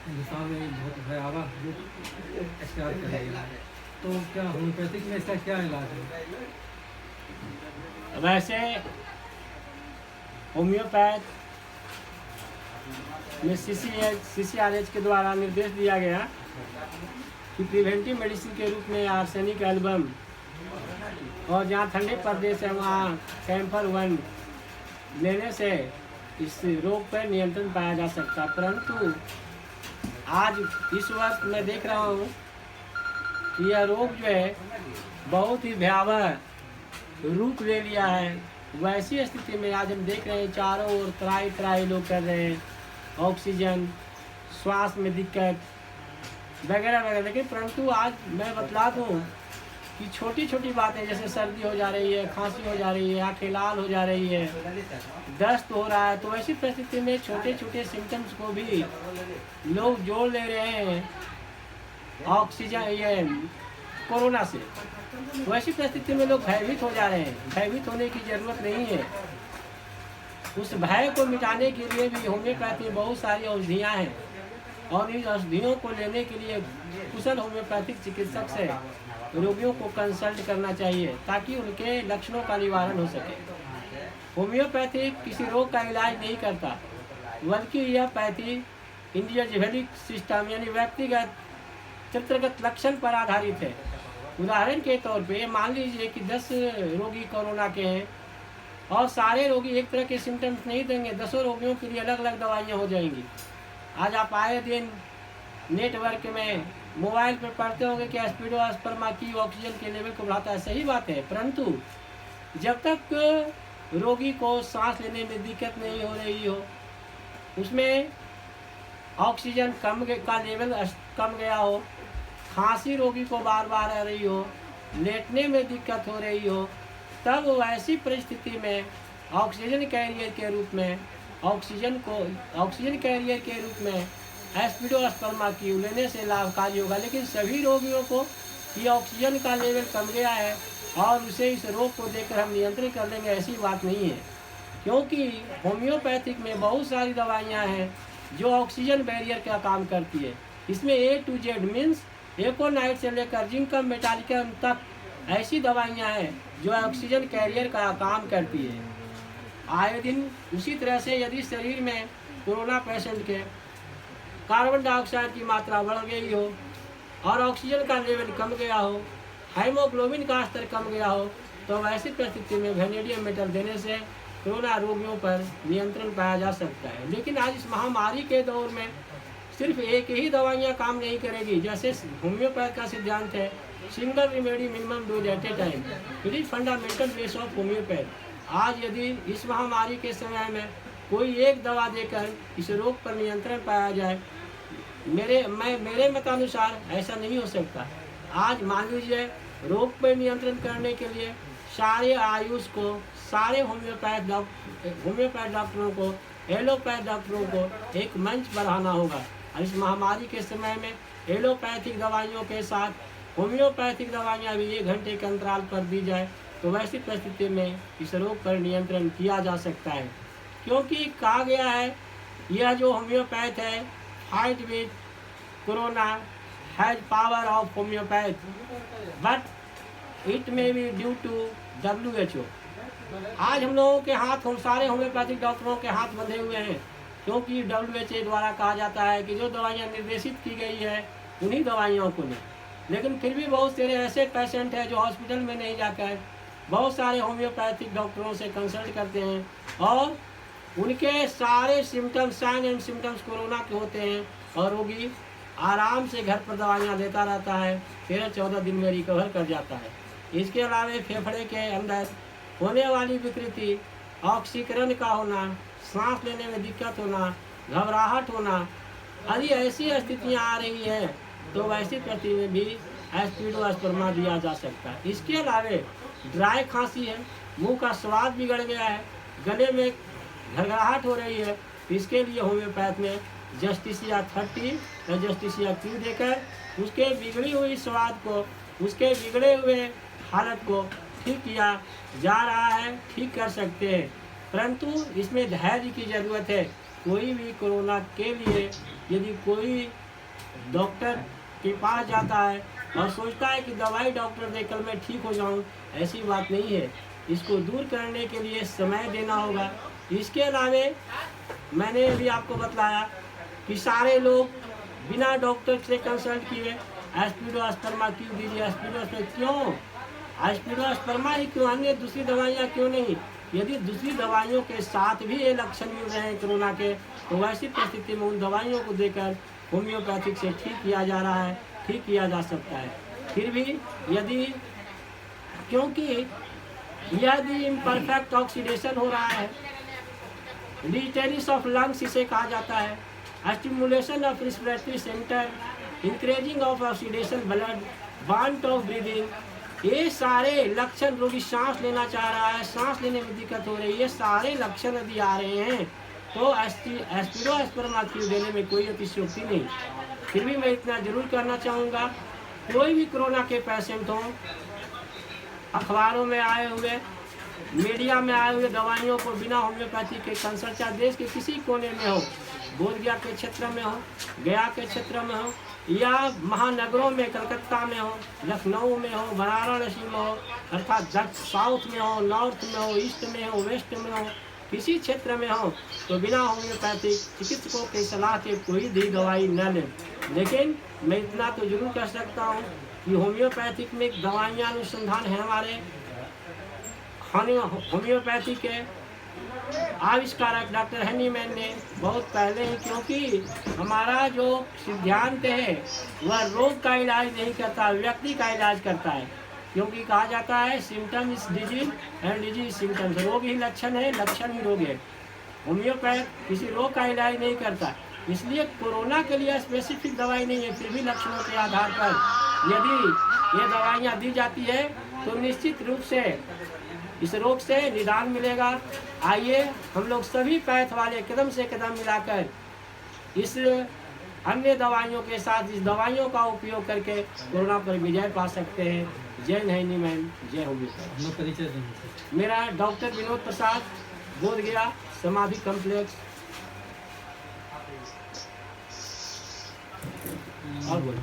हिंदुस्तान में बहुत भयावह रूप अख्तियार कर लिया है, तो क्या होम्योपैथिक में इसका क्या इलाज है? वैसे होम्योपैथ में CCRH के द्वारा निर्देश दिया गया कि प्रिवेंटिव मेडिसिन के रूप में आर्सेनिक एल्बम और जहाँ ठंडे प्रदेश है वहाँ कैम्फर 1 लेने से इस रोग पर नियंत्रण पाया जा सकता है। परंतु आज इस वक्त मैं देख रहा हूँ कि यह रोग जो है बहुत ही भयावह रूप ले लिया है। वैसी स्थिति में आज हम देख रहे हैं चारों ओर त्राही त्राही लोग कर रहे हैं, ऑक्सीजन, श्वास में दिक्कत वगैरह वगैरह। लेकिन परंतु आज मैं बतला दूँ कि छोटी छोटी बातें जैसे सर्दी हो जा रही है, खांसी हो जा रही है, आँखें लाल हो जा रही है, दस्त हो रहा है, तो ऐसी परिस्थिति में छोटे छोटे सिम्टम्स को भी लोग जोड़ ले रहे हैं ऑक्सीजन ये कोरोना से। तो ऐसी परिस्थिति में लोग भयभीत हो जा रहे हैं। भयभीत होने की ज़रूरत नहीं है। उस भय को मिटाने के लिए भी होम्योपैथी में बहुत सारी औषधियाँ हैं और इन औषधियों को लेने के लिए कुशल होम्योपैथिक चिकित्सक से रोगियों को कंसल्ट करना चाहिए ताकि उनके लक्षणों का निवारण हो सके। होम्योपैथी किसी रोग का इलाज नहीं करता, बल्कि यह पैथी इंडिविजुअलिक सिस्टम यानी व्यक्तिगत चित्रगत लक्षण पर आधारित है। उदाहरण के तौर पे मान लीजिए कि 10 रोगी कोरोना के हैं और सारे रोगी एक तरह के सिम्टम्स नहीं देंगे, 10 रोगियों के लिए अलग अलग दवाइयाँ हो जाएंगी। आज आप आए दिन नेटवर्क में मोबाइल पर पढ़ते होंगे कि एस्पिडोस्पर्मा की ऑक्सीजन के लेवल को बढ़ाता है। सही बात है, परंतु जब तक रोगी को सांस लेने में दिक्कत नहीं हो रही हो, उसमें ऑक्सीजन का लेवल कम गया हो, खांसी रोगी को बार बार आ रही हो, लेटने में दिक्कत हो रही हो, तब वैसी परिस्थिति में ऑक्सीजन कैरियर के रूप में एस्पिडोस्पर्मा की लेने से लाभकारी होगा। लेकिन सभी रोगियों को ये ऑक्सीजन का लेवल कम गया है और उसे इस रोग को देखकर हम नियंत्रण कर लेंगे, ऐसी बात नहीं है। क्योंकि होम्योपैथिक में बहुत सारी दवाइयाँ हैं जो ऑक्सीजन बैरियर का काम करती है। इसमें A to Z मीन्स एकोनाइट से लेकर जिंकम मेटालिकम तक ऐसी दवाइयाँ हैं जो ऑक्सीजन कैरियर का काम करती है। आए दिन उसी तरह से यदि शरीर में कोरोना पेशेंट के कार्बन डाइऑक्साइड की मात्रा बढ़ गई हो और ऑक्सीजन का लेवल कम गया हो, हेमोग्लोबिन का स्तर कम गया हो, तो वैसी परिस्थिति में वेनेडियम मेटल देने से कोरोना रोगियों पर नियंत्रण पाया जा सकता है। लेकिन आज इस महामारी के दौर में सिर्फ एक ही दवाइयाँ काम नहीं करेगी। जैसे होम्योपैथ का सिद्धांत है single remedy minimum dose at a time, it is fundamental base of homeopath. आज यदि इस महामारी के समय में कोई एक दवा देकर इस रोग पर नियंत्रण पाया जाए, मेरे मतानुसार ऐसा नहीं हो सकता। आज मान लीजिए रोग पर नियंत्रण करने के लिए सारे आयुष को, सारे होम्योपैथ डॉक्टरों को, एलोपैथ डॉक्टरों को एक मंच बढ़ाना होगा। और इस महामारी के समय में एलोपैथिक दवाइयों के साथ होम्योपैथिक दवाइयाँ भी 1 घंटे के अंतराल पर दी जाए, तो वैसी परिस्थिति में इस रोग पर नियंत्रण किया जा सकता है। क्योंकि कहा गया है यह जो होम्योपैथ है fight with corona has power of homeopath but it may be due to WHO। आज हम लोगों के हाथ, हम सारे होम्योपैथिक डॉक्टरों के हाथ बंधे हुए हैं, क्योंकि WHO द्वारा कहा जाता है कि जो दवाइयाँ निर्देशित की गई है उन्हीं दवाइयों को लें। लेकिन फिर भी बहुत सारे ऐसे पेशेंट हैं जो हॉस्पिटल में नहीं जाकर बहुत सारे होम्योपैथिक डॉक्टरों से कंसल्ट करते हैं और उनके सारे symptoms, sign and symptoms corona के होते हैं और रोगी आराम से घर पर दवाइयाँ लेता रहता है, 13-14 दिन में रिकवर कर जाता है। इसके अलावा फेफड़े के अंदर होने वाली विकृति, ऑक्सीकरण का होना, सांस लेने में दिक्कत होना, घबराहट होना, यदि ऐसी स्थितियाँ आ रही हैं तो वैसी स्थिति में भी एस्पिडोस्पर्मा दिया जा सकता है। इसके अलावा ड्राई खांसी है, मुंह का स्वाद बिगड़ गया है, गले में घरघराहट हो रही है, इसके लिए होम्योपैथ में जस्टिसिया 30 या जस्टिसिया Q देकर उसके बिगड़ी हुई स्वाद को, उसके बिगड़े हुए हालत को ठीक किया जा रहा है, ठीक कर सकते हैं। परंतु इसमें धैर्य की ज़रूरत है, कोई भी कोरोना के लिए यदि कोई डॉक्टर के पास जाता है और सोचता है कि दवाई डॉक्टर देकर मैं ठीक हो जाऊं, ऐसी बात नहीं है। इसको दूर करने के लिए समय देना होगा। इसके अलावे मैंने अभी आपको बताया कि सारे लोग बिना डॉक्टर से कंसल्ट किए एस्पिडोस्पर्मा क्यों दीजिए, एस्पिडोस्पर्मा क्यों, एस्पिडोस्पर्मा ही क्यों, अन्य दूसरी दवाइयाँ क्यों नहीं। यदि दूसरी दवाइयों के साथ भी ये लक्षण मिल रहे हैं कोरोना के, तो वैसी परिस्थिति में उन दवाइयों को देकर होम्योपैथिक से ठीक किया जा रहा है, ठीक किया जा सकता है। फिर भी यदि, क्योंकि यदि इम्परफेक्ट ऑक्सीडेशन हो रहा है, डिटेरिस ऑफ लंग्स इसे कहा जाता है, stimulation of respiratory centre, increasing of oxidation blood, want of breathing, ये सारे लक्षण, रोगी सांस लेना चाह रहा है, सांस लेने में दिक्कत हो रही है, ये सारे लक्षण यदि आ रहे हैं तो एस्पिडोस्पर्मा क्यू देने में कोई अतिशयोक्ति नहीं। फिर भी मैं इतना जरूर करना चाहूँगा, कोई भी कोरोना के पेशेंट हों, अखबारों में आए हुए, मीडिया में आए हुए दवाइयों को बिना होम्योपैथी के कंसल्ट, चाहे देश के किसी कोने में हो, बोधगया के क्षेत्र में हो, गया के क्षेत्र में हो, या महानगरों में कलकत्ता में हो, लखनऊ में हो, वाराणसी में हो, अर्थात साउथ में हो, नॉर्थ में हो, ईस्ट में हो, वेस्ट में हो, किसी क्षेत्र में हो, तो बिना होम्योपैथिक चिकित्सकों की सलाह के कोई भी दवाई न लें। लेकिन मैं इतना तो जरूर कह सकता हूँ कि होम्योपैथिक में दवाइयाँ अनुसंधान है हमारे होम्योपैथी के आविष्कारक डॉक्टर हनीमैन ने बहुत पहले ही, क्योंकि हमारा जो सिद्धांत है वह रोग का इलाज नहीं करता, व्यक्ति का इलाज करता है। क्योंकि कहा जाता है symptom is disease and disease symptoms, रोग ही लक्षण है, लक्षण ही रोग है। होम्योपैथ किसी रोग का इलाज नहीं करता, इसलिए कोरोना के लिए स्पेसिफिक दवाई नहीं है। फिर भी लक्षणों के आधार पर यदि ये दवाइयाँ दी जाती है तो निश्चित रूप से इस रोग से निदान मिलेगा। आइए हम लोग सभी पैथ वाले कदम से कदम मिलाकर इस अन्य दवाइयों के साथ इस दवाइयों का उपयोग करके कोरोना पर विजय पा सकते हैं। जय हनीमैन, जय होम्योपैथी। अपना परिचय देंगे। मेरा डॉक्टर विनोद प्रसाद, बोधगया समाधि कॉम्प्लेक्स। और बोलिए।